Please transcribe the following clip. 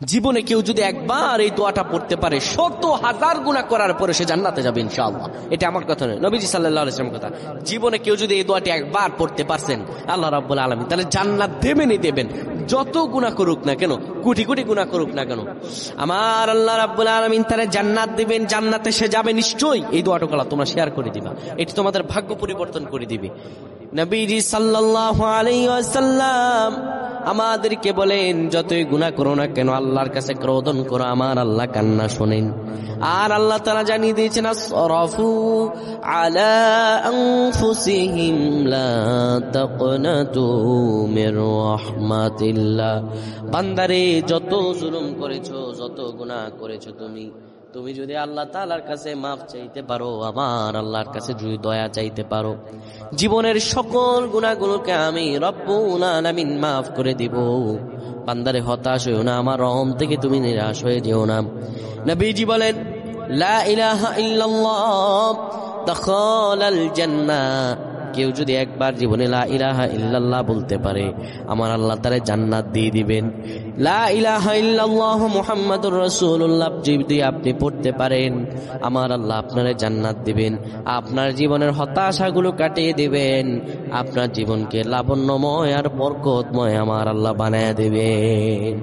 জীবনে কেউ যদি একবার এই দোয়াটা পড়তে পারে 100,000 গুনাহ করার পরে সে জান্নাতে যাবে ইনশাআল্লাহ। এটা আমার কথা নয়, নবীজি সাল্লাল্লাহু আলাইহি ওয়াসাল্লামের কথা। জীবনে কেউ যদি এই দোয়াটি একবার পড়তে পারছেন আল্লাহ রাব্বুল আলামিন তাহলে জান্নাত দেবেনই দেবেন, যত গুনাহ করুক না কেন, কোটি কোটি গুনাহ করুক না কেন, আমার আল্লাহ রাব্বুল আলামিন তারে জান্নাত দিবেন, জান্নাতে সে যাবে নিশ্চয়ই। এই দোয়াটা তোমরা শেয়ার করে দিবা, এটি তোমাদের ভাগ্য পরিবর্তন করে দিবে। নবীজি সাল্লাল্লাহু আলাইহি ওয়াসাল্লাম আমাদেরকে বলেন যতই গুনাহ করো না কেন আল্লাহর কাছে ক্রোধন করো, আমার আল্লাহ কান্না শোনেন। আর আল্লাহ তাআলা জানিয়ে দিয়েছেন আসরাফু আলা আনফুসিহিম লা তাকনাতু মির রাহমাতিল্লাহ। বান্দারে যত জুলুম করেছো, যত গুনাহ করেছো তুমি যদি আল্লাহ তাআলার কাছে মাফ চাইতে পারো, আমার আল্লাহর কাছে যদি দয়া চাইতে পারো, জীবনের সকল গুনাহগুলোকে আমি রব্বুল আলামিন মাফ করে দিব। বান্দারে হতাশ হইও না, আমার রহম থেকে তুমি নিরাশ হয়ে যেও না। নবীজি বলেন লা ইলাহা ইল্লাল্লাহ দাখালাল জান্নাহ। কেউ যদি একবার জীবনে লা ইলাহা ইল্লাল্লাহ বলতে পারে আমার আল্লাহ তারে জান্নাত দিয়ে দিবেন। লা ইলাহা ইল্লাল্লাহ মুহাম্মাদুর রাসূলুল্লাহ যদি আপনি পড়তে পারেন আমার আল্লাহ আপনারে জান্নাত দিবেন, আপনার জীবনের হতাশাগুলো কাটিয়ে দিবেন, আপনার জীবনকে লাবণ্যময় আর বরকতময় আমার আল্লাহ বানায় দিবেন।